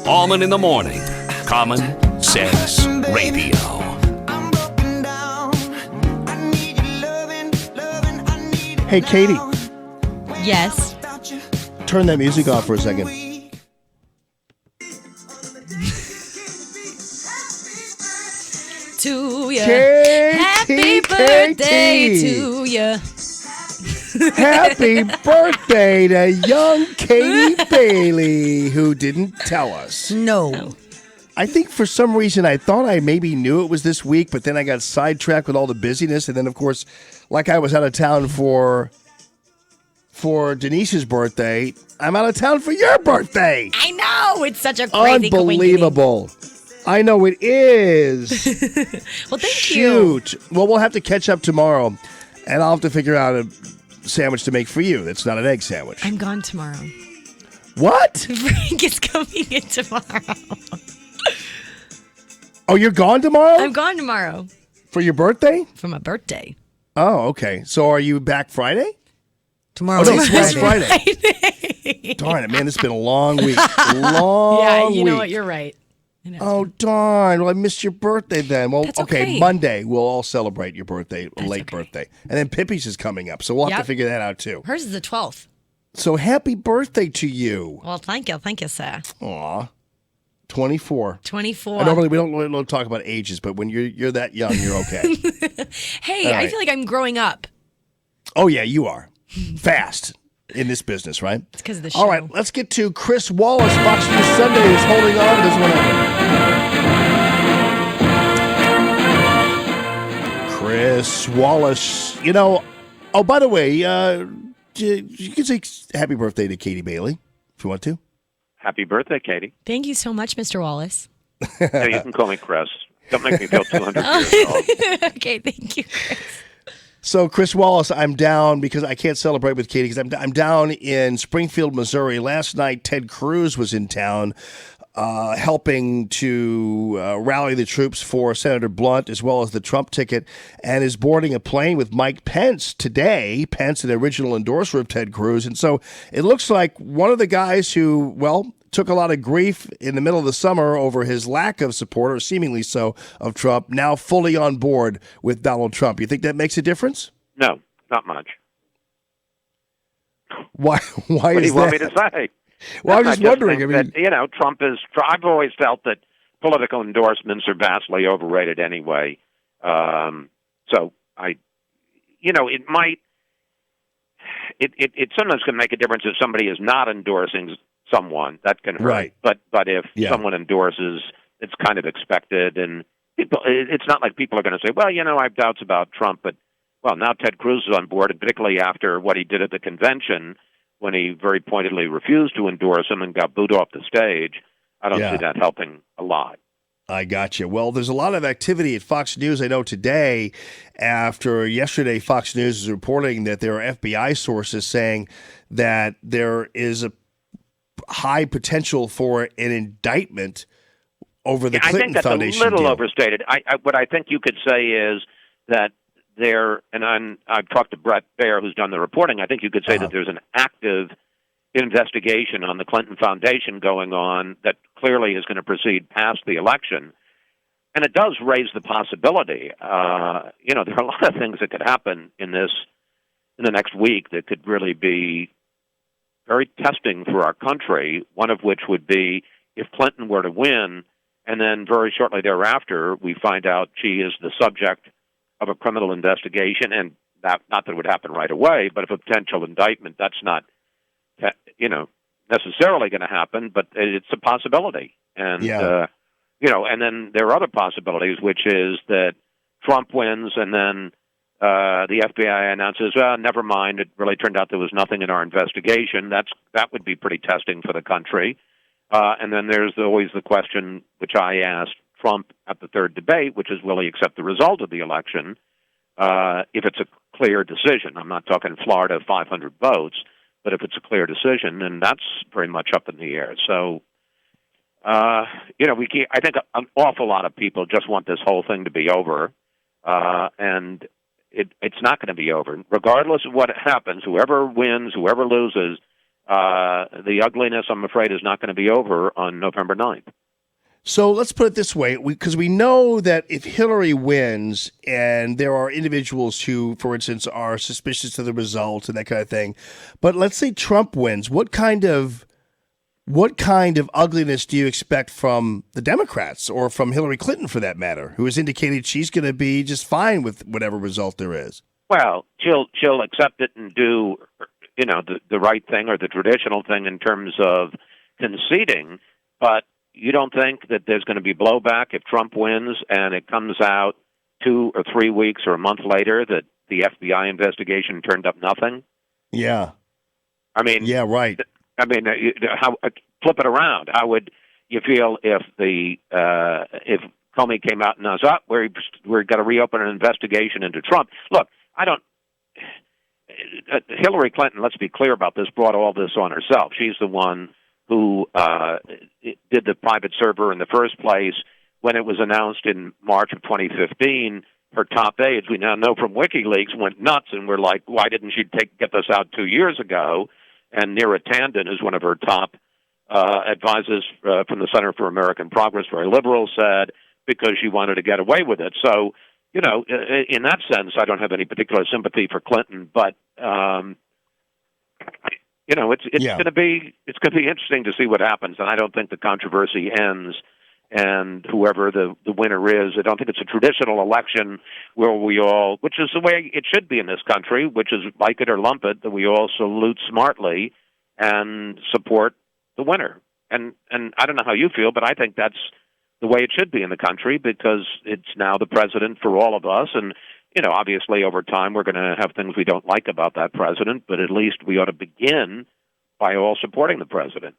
Allman in the Morning. Common Sense Radio. Hey, Katie, Yes. turn that music off for a second. To ya. Katie, Happy birthday Katie. to ya. Happy birthday to young Katie Bailey, who didn't tell us. No. I think for some reason I thought I maybe knew it was this week, but then I got sidetracked with all the busyness. And then, of course, like I was out of town for Denise's birthday, I'm out of town for your birthday. I know. It's such a crazy Unbelievable. I know it is. Well, thank Shoot. you. Well, we'll have to catch up tomorrow, and I'll have to figure out a sandwich to make for you. That's not an egg sandwich. I'm gone tomorrow. What? Frank is coming in tomorrow. Oh, you're gone tomorrow? I'm gone tomorrow For your birthday? for my birthday. Oh, okay. So are you back Friday? Tomorrow Oh, no, is it's Friday. Friday. Darn it, man. It's been a long week. Long Yeah, you know week. what? You're right. I know. Oh, darn. Well, I missed your birthday then. Well, That's okay, okay. Monday we'll all celebrate your birthday, late okay. birthday. And then Pippi's is coming up, so we'll have to Yep. figure that out too. Hers is the 12th. So happy birthday to you. Well, thank you. Thank you, sir. Aw. 24. 24. I normally we don't talk about ages, but when you're that young, you're okay. Hey, All I right. feel like I'm growing up. Oh yeah, you are. Fast in this business, right? It's because of the show. All right, let's get to Chris Wallace. Fox News Sunday is holding on. Doesn't want to. Chris Wallace. You know, oh, by the way, you can say happy birthday to Katie Bailey if you want to. Happy birthday, Katie. Thank you so much, Mr. Wallace. Yeah, you can call me Chris. Don't make me feel 200 years old. Okay, thank you, Chris. So, Chris Wallace, I'm down because I can't celebrate with Katie because I'm down in Springfield, Missouri. Last night, Ted Cruz was in town helping to rally the troops for Senator Blunt as well as the Trump ticket and is boarding a plane with Mike Pence today. Pence, an original endorser of Ted Cruz. And so it looks like one of the guys who, well, took a lot of grief in the middle of the summer over his lack of support, or seemingly so, of Trump, now fully on board with Donald Trump. You think that makes a difference? No, not much. Why What do is you want me that? to say? Well, I'm just wondering. think I mean, that, Trump is. I've always felt that political endorsements are vastly overrated anyway. So it might. It sometimes can make a difference if somebody is not endorsing someone. That can hurt. Right. But if Yeah. someone endorses, it's kind of expected, and it's not like people are going to say, well, I have doubts about Trump, but well, now Ted Cruz is on board, and particularly after what he did at the convention when he very pointedly refused to endorse him and got booed off the stage. I don't see that helping a lot. I got you. Well, there's a lot of activity at Fox News. I know today, after yesterday, Fox News is reporting that there are FBI sources saying that there is a high potential for an indictment over the Clinton I think that's Foundation a little deal. overstated. What I think you could say is that I've talked to Brett Baer, who's done the reporting. I think you could say that there's an active investigation on the Clinton Foundation going on that clearly is going to proceed past the election. And it does raise the possibility. There are a lot of things that could happen in the next week that could really be very testing for our country, one of which would be if Clinton were to win, and then very shortly thereafter we find out she is the subject of a criminal investigation, and not that it would happen right away, but if a potential indictment, that's not necessarily going to happen, but it's a possibility. And and then there are other possibilities, which is that Trump wins, and then the FBI announces, well, never mind, it really turned out there was nothing in our investigation. That would be pretty testing for the country. And then there's always the question, which I asked Trump at the third debate, which is, will he accept the result of the election if it's a clear decision? I'm not talking Florida 500 votes, but if it's a clear decision, then that's very much up in the air. So, I think an awful lot of people just want this whole thing to be over, and it's not going to be over. Regardless of what happens, whoever wins, whoever loses, the ugliness, I'm afraid, is not going to be over on November 9th. So let's put it this way, because we know that if Hillary wins, and there are individuals who, for instance, are suspicious of the result and that kind of thing, but let's say Trump wins, what kind of ugliness do you expect from the Democrats, or from Hillary Clinton, for that matter, who has indicated she's going to be just fine with whatever result there is? Well, she'll accept it and do, the right thing, or the traditional thing in terms of conceding, but you don't think that there's going to be blowback if Trump wins and it comes out 2 or 3 weeks or a month later that the FBI investigation turned up nothing? Yeah. I mean, yeah, right. I mean, how flip it around? How would you feel if if Comey came out and says, we're going to reopen an investigation into Trump? Look, Hillary Clinton, let's be clear about this, brought all this on herself. She's the one who did the private server in the first place. When it was announced in March of 2015, her top aides, we now know from WikiLeaks, went nuts and were like, why didn't she get this out 2 years ago? And Neera Tanden, who's one of her top advisors from the Center for American Progress, very liberal, said because she wanted to get away with it. So, in that sense, I don't have any particular sympathy for Clinton, but it's going to be interesting to see what happens, and I don't think the controversy ends. And whoever the winner is, I don't think it's a traditional election where we all, which is the way it should be in this country, which is like it or lump it, that we all salute smartly and support the winner. And I don't know how you feel, but I think that's the way it should be in the country, because it's now the president for all of us. And obviously over time we're going to have things we don't like about that president, but at least we ought to begin by all supporting the president.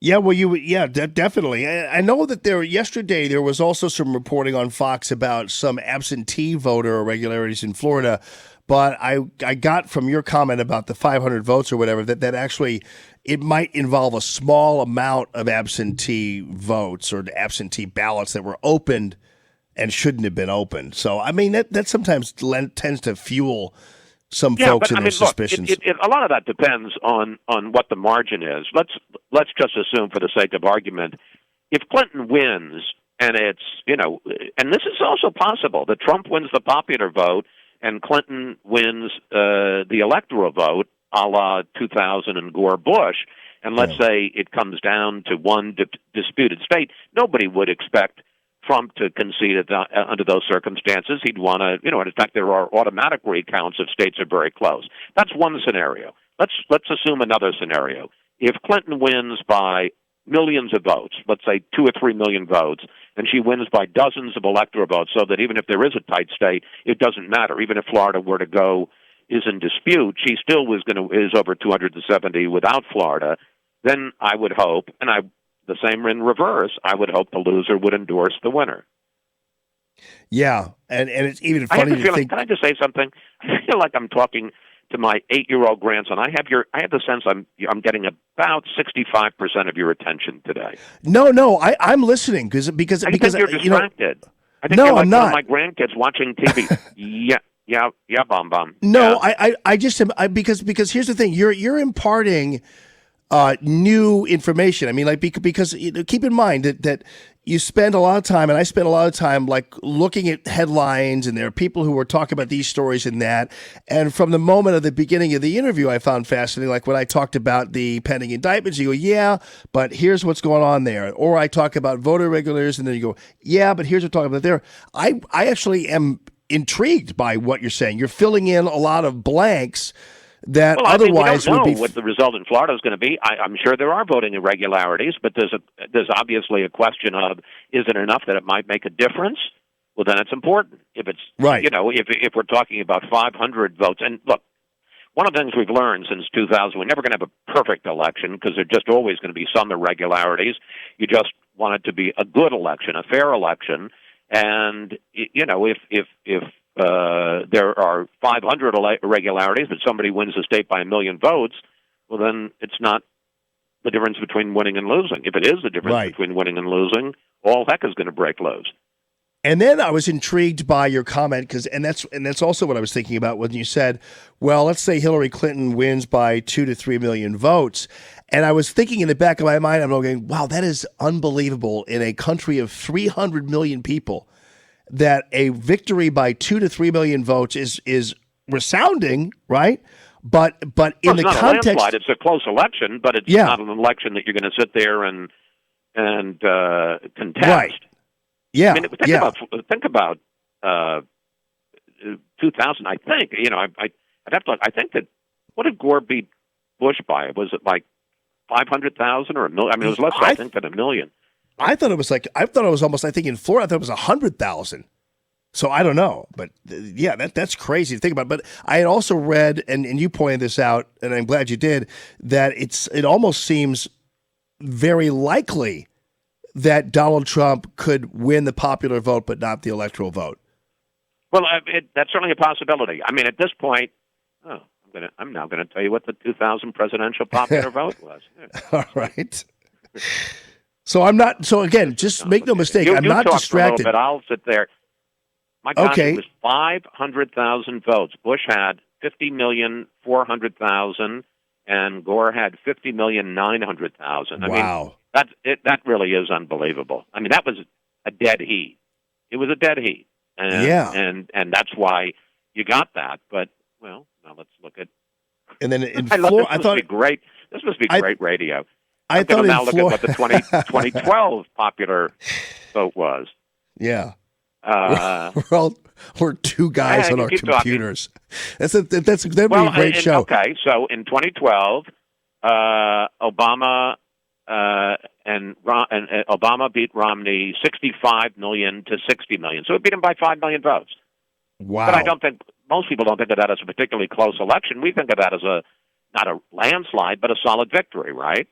Yeah, well, definitely. I know that yesterday there was also some reporting on Fox about some absentee voter irregularities in Florida, but I got from your comment about the 500 votes or whatever that actually it might involve a small amount of absentee votes or absentee ballots that were opened and shouldn't have been opened. So, I mean, that sometimes tends to fuel some folks in their suspicions. Look, a lot of that depends on what the margin is. Let's just assume, for the sake of argument, if Clinton wins, and it's and this is also possible, that Trump wins the popular vote and Clinton wins the electoral vote, a la 2000 and Gore Bush, and let's say it comes down to one disputed state, nobody would expect Trump to concede it under those circumstances. He'd want to, in fact, there are automatic recounts if states are very close. That's one scenario. Let's assume another scenario. If Clinton wins by millions of votes, let's say 2 or 3 million votes, and she wins by dozens of electoral votes, so that even if there is a tight state, it doesn't matter. Even if Florida were to go is in dispute, she still is over 270 without Florida. Then I would hope, the same in reverse, I would hope the loser would endorse the winner. Yeah, and it's even funny to think. Can I just say something? I feel like I'm talking to my 8-year-old grandson. I have the sense I'm getting about 65% of your attention today. No, I'm listening because I think you're distracted. I think no, you're like I'm not. One of my grandkids watching TV. Yeah, bomb. No, yeah. I just am because here's the thing. You're imparting new information. I mean, like because keep in mind that you spend a lot of time, and I spend a lot of time, like looking at headlines, and there are people who are talking about these stories and that. And from the moment of the beginning of the interview, I found fascinating, like when I talked about the pending indictments, you go, yeah, but here's what's going on there. Or I talk about voter irregularities, and then you go, yeah, but here's what's talking about there. I actually am intrigued by what you're saying. You're filling in a lot of blanks that otherwise we don't know would be what the result in Florida is going to be. I'm sure there are voting irregularities, but there's obviously a question of, is it enough that it might make a difference? Well, then it's important. If it's right, if we're talking about 500 votes, and look, one of the things we've learned since 2000, we're never going to have a perfect election because there's just always going to be some irregularities. You just want it to be a good election, a fair election, and if there are 500 irregularities, but somebody wins the state by 1 million votes, well, then it's not the difference between winning and losing. If it is the difference between winning and losing, all heck is going to break loose. And then I was intrigued by your comment and that's also what I was thinking about when you said, well, let's say Hillary Clinton wins by 2 to 3 million votes. And I was thinking in the back of my mind, I'm going, wow, that is unbelievable in a country of 300 million people that a victory by 2 to 3 million votes is resounding, right? But in well, the it's not context, a landslide. It's a close election, but it's not an election that you're going to sit there and contest. Right. Yeah. I mean, think about 2000. I think I'd have to. I think that what did Gore beat Bush by? Was it like 500,000 or a million? I mean, it was less, I think, than a million. I thought it was almost. I think in Florida, I thought it was 100,000. So I don't know, but yeah, that's crazy to think about. But I had also read, and you pointed this out, and I'm glad you did, that it almost seems very likely that Donald Trump could win the popular vote, but not the electoral vote. Well, that's certainly a possibility. I mean, at this point, I'm now going to tell you what the 2000 presidential popular vote was. All right. So I'm not. So again, just make no mistake. I'm not distracted. For a little bit. I'll sit there. My gosh, it was 500,000 votes. Bush had 50,400,000, and Gore had 50,900,000. I mean, that really is unbelievable. I mean, that was a dead heat. It was a dead heat, and that's why you got that. But well, now let's look at. And then in I Florida, I thought great. This must be great radio. I thought now look at what the 2012 popular vote was. Yeah. We're two guys on our computers. That'd be a great show. Okay, so in 2012, Obama and Obama beat Romney 65 million to 60 million. So it beat him by 5 million votes. Wow! But I don't think most people don't think of that as a particularly close election. We think of that as not a landslide, but a solid victory, right?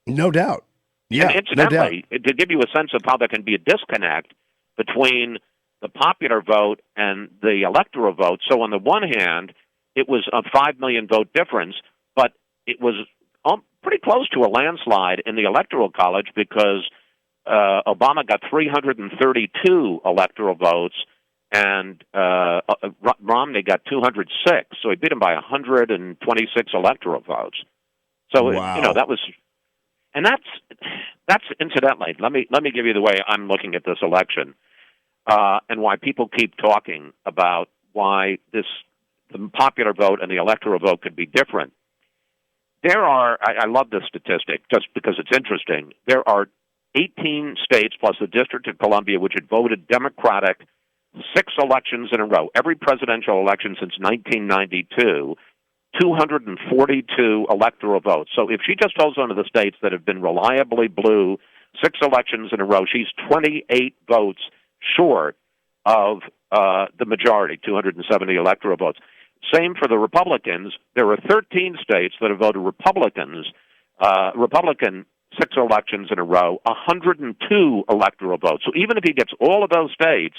No doubt. Yeah, and incidentally, to give you a sense of how there can be a disconnect between the popular vote and the electoral vote. So on the one hand, it was a 5 million vote difference, but it was pretty close to a landslide in the Electoral College because Obama got 332 electoral votes and Romney got 206. So he beat him by 126 electoral votes. So that was, and that's incidentally. Let me give you the way I'm looking at this election. And why people keep talking about why the popular vote and the electoral vote could be different. I love this statistic just because it's interesting. There are 18 states plus the District of Columbia which had voted Democratic 6 elections in a row. Every presidential election since 1992, 242 electoral votes. So if she just holds on to the states that have been reliably blue 6 elections in a row, she's 28 votes short of the majority, 270 electoral votes. Same for the Republicans. There are 13 states that have voted Republican 6 elections in a row, 102 electoral votes. So even if he gets all of those states,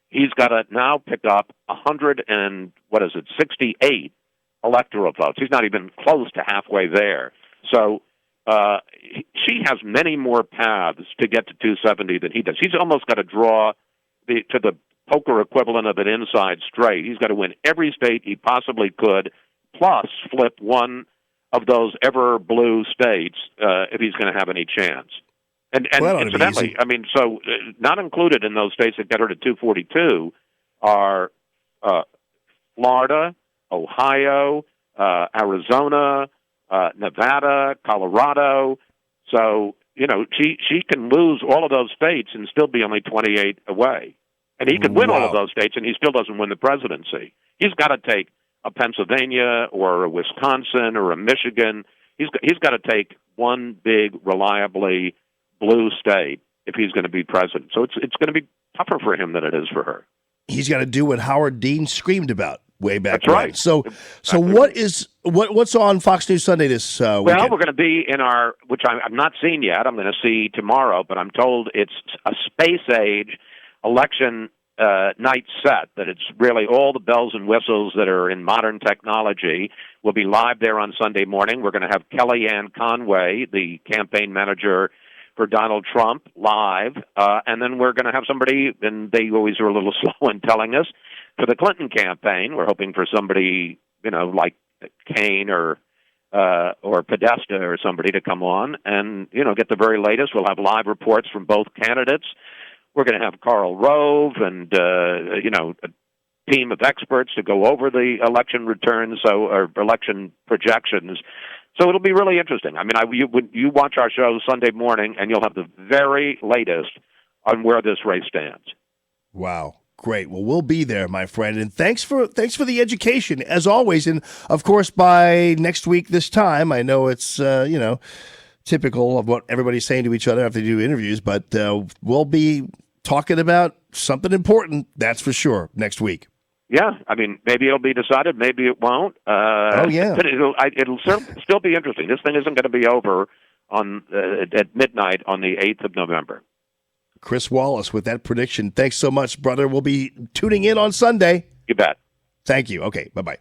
he's got to now pick up 68 electoral votes. He's not even close to halfway there. So she has many more paths to get to 270 than he does. He's almost got to draw to the poker equivalent of an inside straight. He's got to win every state he possibly could, plus flip one of those ever blue states if he's going to have any chance. And incidentally, I mean, so not included in those states that get her to 242 are Florida, Ohio, Arizona, Nevada, Colorado. So, she can lose all of those states and still be only 28 away. And he can win all of those states and he still doesn't win the presidency. He's got to take a Pennsylvania or a Wisconsin or a Michigan. He's got to take one big, reliably blue state if he's going to be president. So it's going to be tougher for him than it is for her. He's got to do what Howard Dean screamed about way back That's right. So what's on Fox News Sunday this weekend? Well, we're going to be in which I've not seen yet. I'm going to see tomorrow, but I'm told it's a space age election night set, that it's really all the bells and whistles that are in modern technology. We'll be live there on Sunday morning. We're going to have Kellyanne Conway, the campaign manager for Donald Trump live, and then we're going to have somebody, and they always are a little slow in telling us, for the Clinton campaign. We're hoping for somebody, like Kane or Podesta or somebody to come on and, get the very latest. We'll have live reports from both candidates. We're going to have Karl Rove and, a team of experts to go over the election returns, or election projections. So it'll be really interesting. I mean, you watch our show Sunday morning, and you'll have the very latest on where this race stands. Wow. Great. Well, we'll be there, my friend. And thanks for the education, as always. And, of course, by next week this time, I know it's, typical of what everybody's saying to each other after they do interviews, but we'll be talking about something important, that's for sure, next week. Yeah, I mean, maybe it'll be decided, maybe it won't. Oh, yeah. But it'll still be interesting. This thing isn't going to be over at midnight on the 8th of November. Chris Wallace with that prediction. Thanks so much, brother. We'll be tuning in on Sunday. You bet. Thank you. Okay, bye-bye.